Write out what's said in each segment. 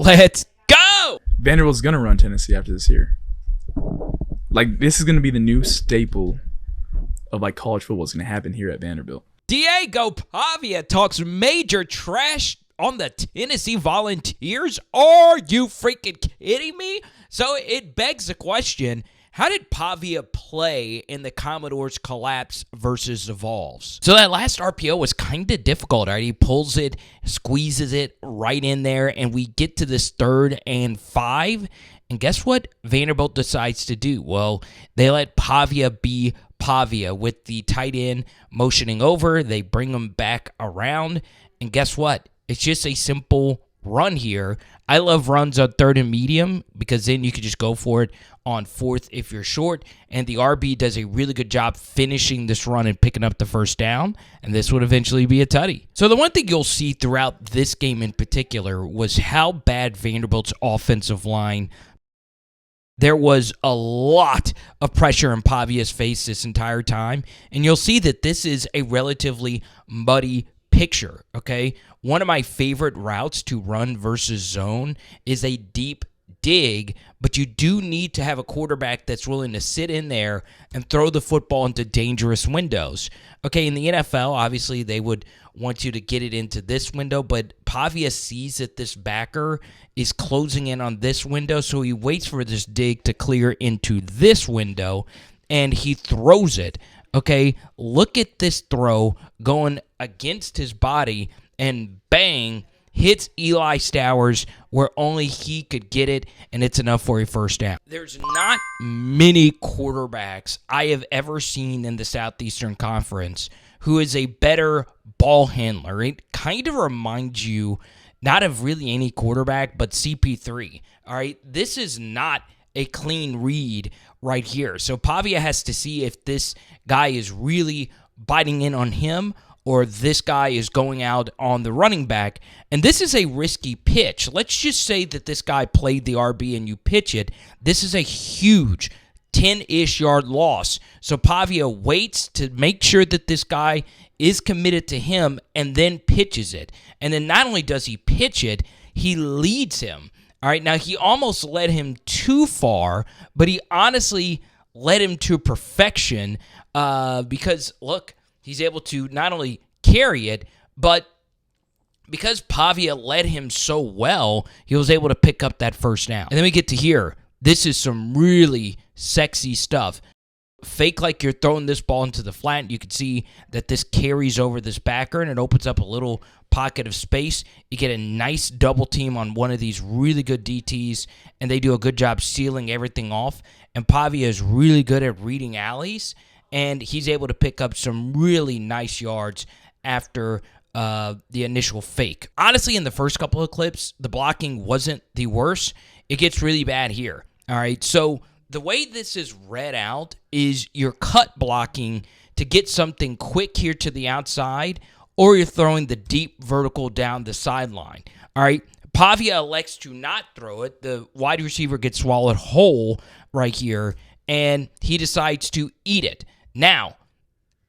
Let's go! Vanderbilt's going to run Tennessee after this year. Like, this is going to be the new staple of, like, college football is going to happen here at Vanderbilt. Diego Pavia talks major trash on the Tennessee Volunteers. Are you freaking kidding me? So it begs the question, how did Pavia play in the Commodores collapse versus the Vols? So that last RPO was kind of difficult, right? He pulls it, squeezes it right in there, and we get to this 3rd and 5. And guess what Vanderbilt decides to do? Well, they let Pavia be Pavia with the tight end motioning over. They bring him back around. And guess what? It's just a simple run here. I love runs on 3rd and medium because then you can just go for it on 4th if you're short. And the RB does a really good job finishing this run and picking up the first down. And this would eventually be a tutty. So the one thing you'll see throughout this game in particular was how bad Vanderbilt's offensive line. There was a lot of pressure in Pavia's face this entire time. And you'll see that this is a relatively muddy picture, okay? One of my favorite routes to run versus zone is a deep dig, but you do need to have a quarterback that's willing to sit in there and throw the football into dangerous windows. Okay, in the NFL, obviously they would want you to get it into this window, but Pavia sees that this backer is closing in on this window, so he waits for this dig to clear into this window, and he throws it. Okay, look at this throw going against his body, and bang, hits Eli Stowers where only he could get it, and it's enough for a first down. There's not many quarterbacks I have ever seen in the Southeastern Conference who is a better ball handler. It kind of reminds you not of really any quarterback, but CP3. All right, this is not a clean read right here. So Pavia has to see if this guy is really biting in on him or this guy is going out on the running back. And this is a risky pitch. Let's just say that this guy played the RB and you pitch it. This is a huge 10-ish yard loss. So Pavia waits to make sure that this guy is committed to him and then pitches it. And then not only does he pitch it, he leads him. All right, now he almost led him too far, but he honestly led him to perfection because, look, he's able to not only carry it, but because Pavia led him so well, he was able to pick up that first down. And then we get to here. This is some really sexy stuff. Fake like you're throwing this ball into the flat. You can see that this carries over this backer, and it opens up a little pocket of space. You get a nice double team on one of these really good DTs, and they do a good job sealing everything off. And Pavia is really good at reading alleys, and he's able to pick up some really nice yards after the initial fake. Honestly, in the first couple of clips, the blocking wasn't the worst. It gets really bad here. All right, so the way this is read out is you're cut blocking to get something quick here to the outside, or you're throwing the deep vertical down the sideline. All right, Pavia elects to not throw it. The wide receiver gets swallowed whole right here, and he decides to eat it. Now,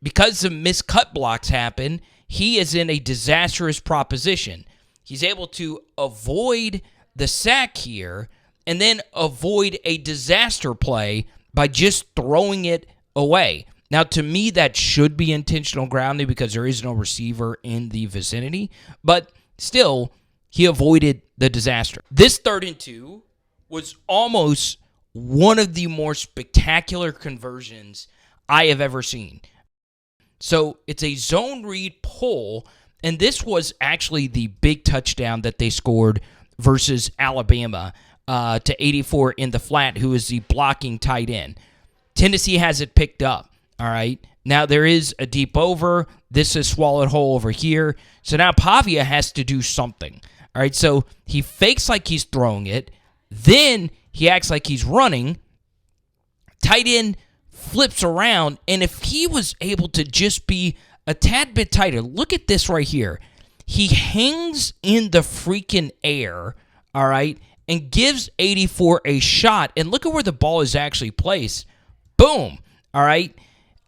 because the missed cut blocks happen, he is in a disastrous proposition. He's able to avoid the sack here and then avoid a disaster play by just throwing it away. Now, to me, that should be intentional grounding because there is no receiver in the vicinity, but still, he avoided the disaster. This 3rd and 2 was almost one of the more spectacular conversions I have ever seen. So it's a zone read pull, and this was actually the big touchdown that they scored versus Alabama to 84 in the flat, who is the blocking tight end. Tennessee has it picked up, all right? Now there is a deep over. This is swallowed whole over here. So now Pavia has to do something, all right? So he fakes like he's throwing it. Then he acts like he's running. Tight end flips around, and if he was able to just be a tad bit tighter, look at this right here. He hangs in the freaking air, all right, and gives 84 a shot, and look at where the ball is actually placed. Boom, all right,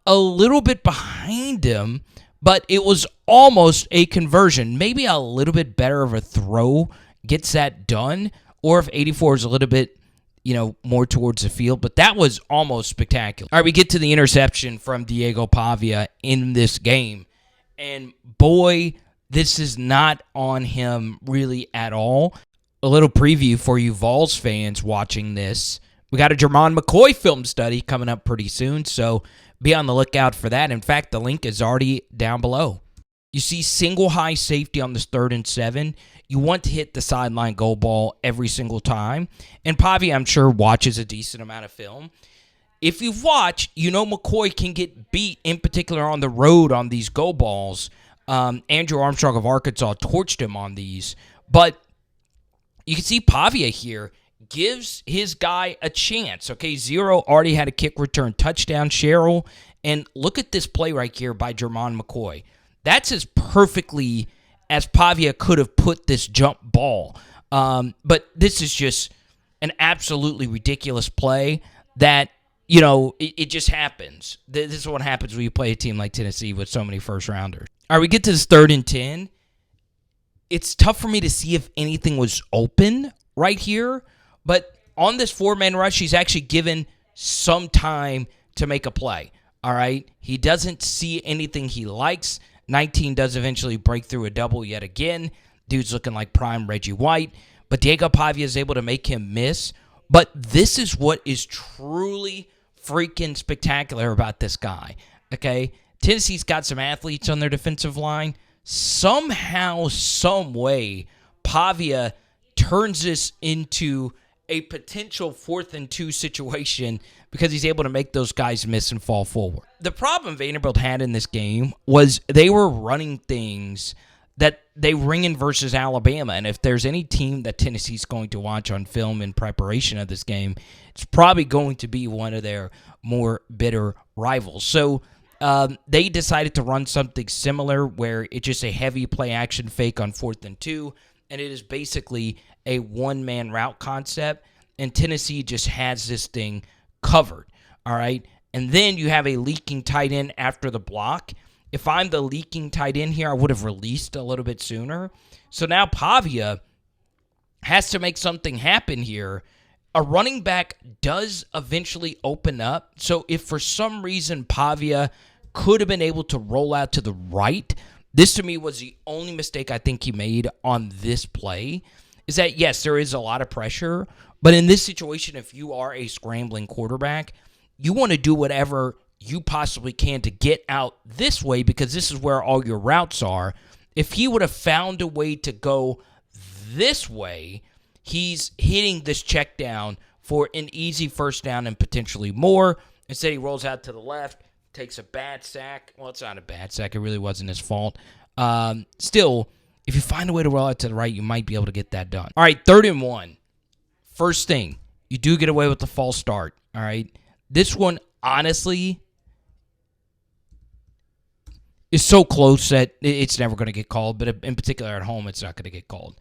a little bit behind him, but it was almost a conversion. Maybe a little bit better of a throw gets that done, or if 84 is a little bit, more towards the field. But that was almost spectacular. All right, we get to the interception from Diego Pavia in this game. And boy, this is not on him really at all. A little preview for you Vols fans watching this. We got a Jermod McCoy film study coming up pretty soon, so be on the lookout for that. In fact, the link is already down below. You see single high safety on this 3rd and 7. You want to hit the sideline goal ball every single time. And Pavia, I'm sure, watches a decent amount of film. If you've watched, McCoy can get beat, in particular on the road on these go balls. Andrew Armstrong of Arkansas torched him on these. But you can see Pavia here gives his guy a chance. Okay, Zero already had a kick return touchdown, Sherrill. And look at this play right here by Jermod McCoy. That's as perfectly as Pavia could have put this jump ball. But this is just an absolutely ridiculous play that, it just happens. This is what happens when you play a team like Tennessee with so many first-rounders. All right, we get to this 3rd and 10. It's tough for me to see if anything was open right here. But on this 4-man rush, he's actually given some time to make a play. All right? He doesn't see anything he likes. 19 does eventually break through a double yet again. Dude's looking like prime Reggie White. But Diego Pavia is able to make him miss. But this is what is truly freaking spectacular about this guy. Okay? Tennessee's got some athletes on their defensive line. Somehow, some way, Pavia turns this into a potential 4th and 2 situation because he's able to make those guys miss and fall forward. The problem Vanderbilt had in this game was they were running things that they ring in versus Alabama. And if there's any team that Tennessee's going to watch on film in preparation of this game, it's probably going to be one of their more bitter rivals. So they decided to run something similar where it's just a heavy play action fake on 4th and 2. And it is basically a one-man route concept, and Tennessee just has this thing covered, all right? And then you have a leaking tight end after the block. If I'm the leaking tight end here, I would have released a little bit sooner. So now Pavia has to make something happen here. A running back does eventually open up. So if for some reason Pavia could have been able to roll out to the right, this to me was the only mistake I think he made on this play, is that, yes, there is a lot of pressure, but in this situation, if you are a scrambling quarterback, you want to do whatever you possibly can to get out this way because this is where all your routes are. If he would have found a way to go this way, he's hitting this check down for an easy first down and potentially more. Instead, he rolls out to the left, takes a bad sack. Well, it's not a bad sack. It really wasn't his fault. Still, if you find a way to roll out to the right, you might be able to get that done. All right, 3rd and 1. First thing, you do get away with the false start. All right. This one, honestly, is so close that it's never going to get called. But in particular at home, it's not going to get called.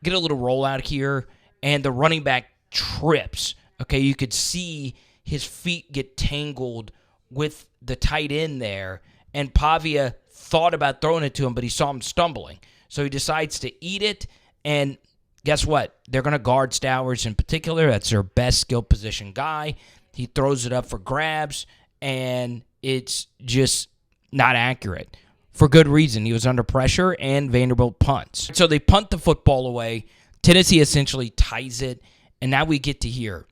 Get a little rollout here, and the running back trips. Okay, you could see his feet get tangled with the tight end there, and Pavia thought about throwing it to him, but he saw him stumbling. So he decides to eat it, and guess what? They're going to guard Stowers in particular. That's their best skill position guy. He throws it up for grabs, and it's just not accurate. For good reason. He was under pressure, and Vanderbilt punts. So they punt the football away. Tennessee essentially ties it, and now we get to here.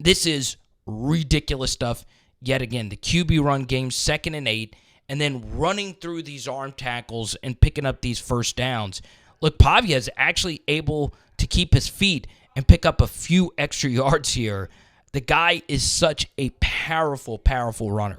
This is ridiculous stuff. Yet again, the QB run game, 2nd and 8, and then running through these arm tackles and picking up these first downs. Look, Pavia is actually able to keep his feet and pick up a few extra yards here. The guy is such a powerful, powerful runner.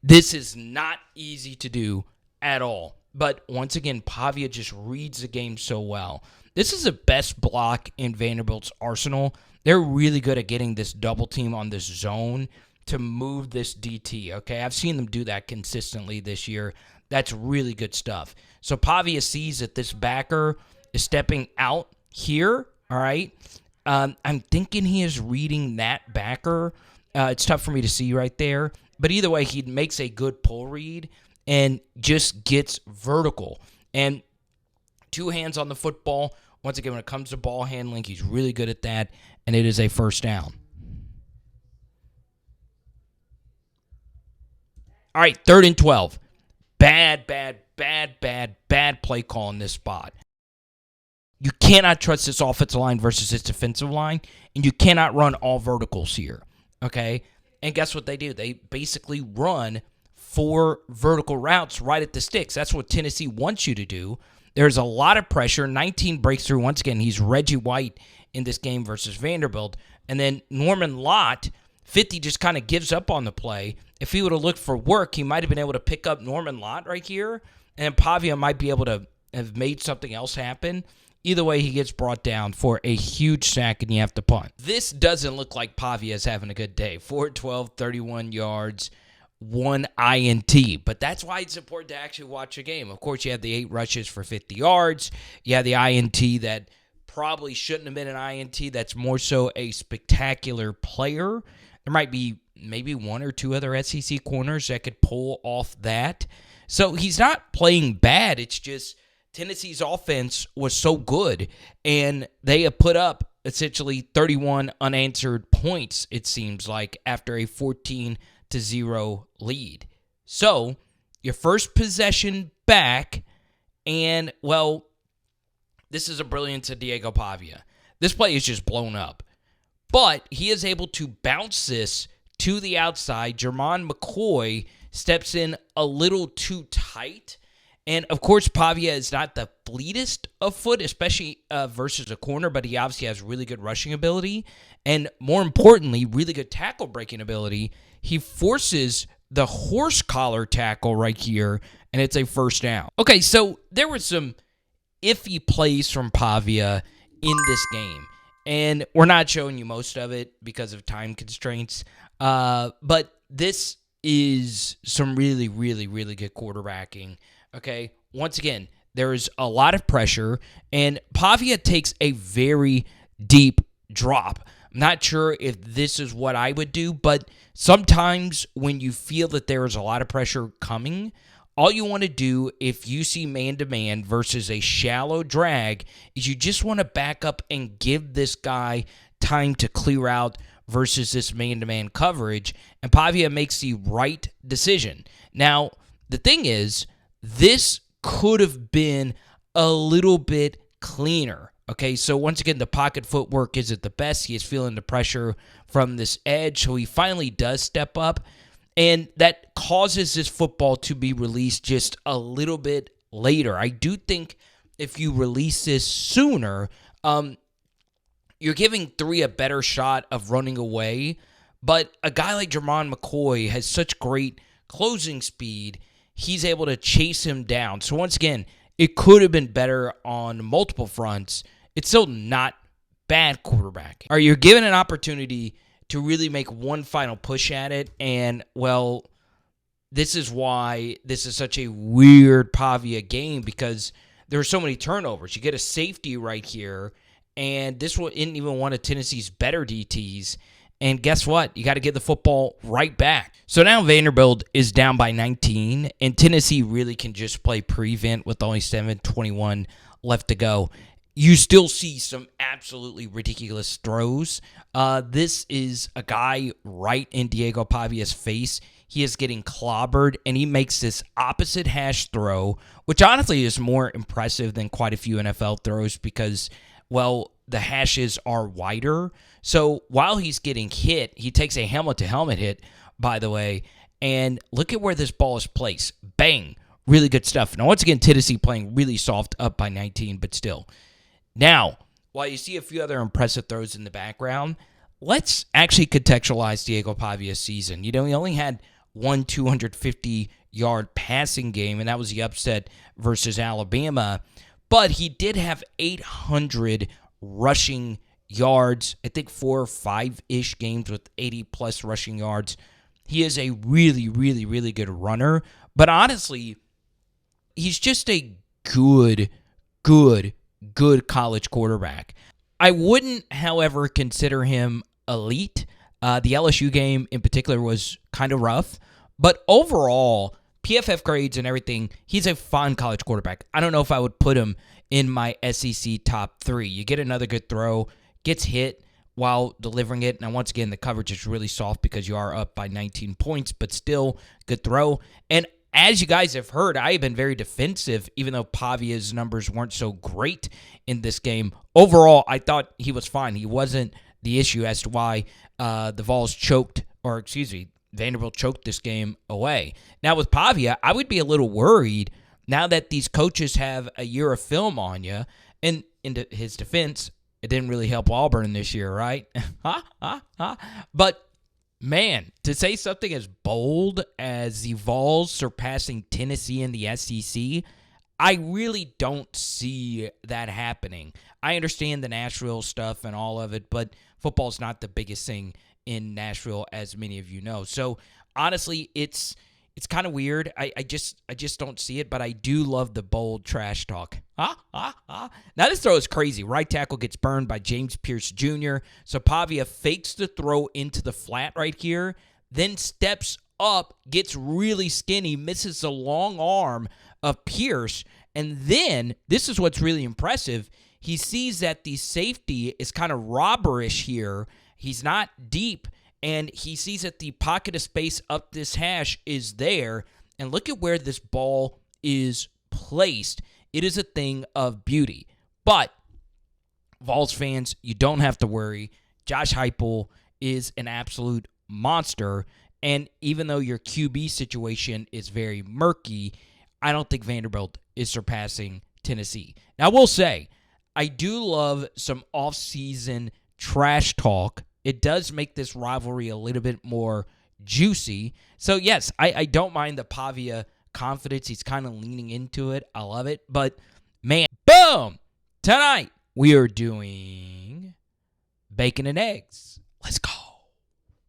This is not easy to do at all. But once again, Pavia just reads the game so well. This is the best block in Vanderbilt's arsenal. They're really good at getting this double team on this zone to move this DT, okay? I've seen them do that consistently this year. That's really good stuff. So Pavia sees that this backer is stepping out here, all right? I'm thinking he is reading that backer. It's tough for me to see right there. But either way, he makes a good pull read and just gets vertical. And 2 hands on the football, Once again, when it comes to ball handling, he's really good at that, and it is a first down. All right, 3rd and 12. Bad play call in this spot. You cannot trust this offensive line versus this defensive line, and you cannot run all verticals here, okay? And guess what they do? They basically run 4 vertical routes right at the sticks. That's what Tennessee wants you to do. There's a lot of pressure. 19 breaks through. Once again, he's Reggie White in this game versus Vanderbilt. And then Norman Lott, 50 just kind of gives up on the play. If he would have looked for work, he might have been able to pick up Norman Lott right here, and Pavia might be able to have made something else happen. Either way, he gets brought down for a huge sack, and you have to punt. This doesn't look like Pavia is having a good day. 4-12, 31 yards, 1 INT. But that's why it's important to actually watch a game. Of course, you have the 8 rushes for 50 yards. You have the INT that probably shouldn't have been an INT. That's more so a spectacular player. There might be maybe 1 or 2 other SEC corners that could pull off that. So he's not playing bad. It's just Tennessee's offense was so good, and they have put up essentially 31 unanswered points, it seems like, after a 14-0 lead. So your first possession back, and, well, this is a brilliance of Diego Pavia. This play is just blown up. But he is able to bounce this to the outside. Jermod McCoy steps in a little too tight. And, of course, Pavia is not the fleetest of foot, especially versus a corner, but he obviously has really good rushing ability. And, more importantly, really good tackle breaking ability. He forces the horse collar tackle right here, and it's a first down. Okay, so there were some iffy plays from Pavia in this game. And we're not showing you most of it because of time constraints. But this is some really, really, really good quarterbacking. Okay, once again, there is a lot of pressure, and Pavia takes a very deep drop. I'm not sure if this is what I would do, but sometimes when you feel that there is a lot of pressure coming, all you want to do if you see man-to-man versus a shallow drag is you just want to back up and give this guy time to clear out versus this man-to-man coverage, and Pavia makes the right decision. Now, the thing is, this could have been a little bit cleaner. Okay, so once again, the pocket footwork isn't the best. He is feeling the pressure from this edge, so he finally does step up, and that causes this football to be released just a little bit later. I do think if you release this sooner, you're giving 3 a better shot of running away, but a guy like Jermod McCoy has such great closing speed, he's able to chase him down. So once again, it could have been better on multiple fronts. It's still not bad quarterbacking. Or you're given an opportunity to really make one final push at it, and, well, this is why this is such a weird Pavia game, because there are so many turnovers. You get a safety right here, and this one isn't even one of Tennessee's better DTs. And guess what? You got to get the football right back. So now Vanderbilt is down by 19, and Tennessee really can just play prevent with only 7:21 left to go. You still see some absolutely ridiculous throws. This is a guy right in Diego Pavia's face. He is getting clobbered, and he makes this opposite hash throw, which honestly is more impressive than quite a few NFL throws because, well, the hashes are wider. So while he's getting hit, he takes a helmet-to-helmet hit, by the way, and look at where this ball is placed. Bang. Really good stuff. Now, once again, Tennessee playing really soft, up by 19, but still. Now, while you see a few other impressive throws in the background, let's actually contextualize Diego Pavia's season. You know, he only had one 250-yard passing game, and that was the upset versus Alabama, but he did have 800 rushing yards, I think 4 or 5-ish games with 80-plus rushing yards. He is a really, really, really good runner, but honestly, he's just a good college quarterback. I wouldn't, however, consider him elite. The LSU game in particular was kind of rough, but overall, PFF grades and everything, he's a fine college quarterback. I don't know if I would put him in my SEC top 3. You get another good throw, gets hit while delivering it. Now, once again, the coverage is really soft because you are up by 19 points, but still good throw. And as you guys have heard, I have been very defensive, even though Pavia's numbers weren't so great in this game. Overall, I thought he was fine. He wasn't the issue as to why the Vols Vanderbilt choked this game away. Now, with Pavia, I would be a little worried now that these coaches have a year of film on you. And in his defense, it didn't really help Auburn this year, right? But man, to say something as bold as the Vols surpassing Tennessee in the SEC, I really don't see that happening. I understand the Nashville stuff and all of it, but football's not the biggest thing in Nashville, as many of you know. So honestly, it's kind of weird. I just don't see it, but I do love the bold trash talk. Now this throw is crazy. Right tackle gets burned by James Pierce Jr. So Pavia fakes the throw into the flat right here, then steps up, gets really skinny, misses the long arm of Pierce, and then, this is what's really impressive, he sees that the safety is kind of robberish here. He's not deep, and he sees that the pocket of space up this hash is there, and look at where this ball is placed. It is a thing of beauty. But, Vols fans, you don't have to worry. Josh Heupel is an absolute monster, and even though your QB situation is very murky, I don't think Vanderbilt is surpassing Tennessee. Now, I will say, I do love some off-season trash talk. It does make this rivalry a little bit more juicy. So, yes, I don't mind the Pavia confidence. He's kind of leaning into it. I love it. But, man, boom! Tonight, we are doing bacon and eggs. Let's go.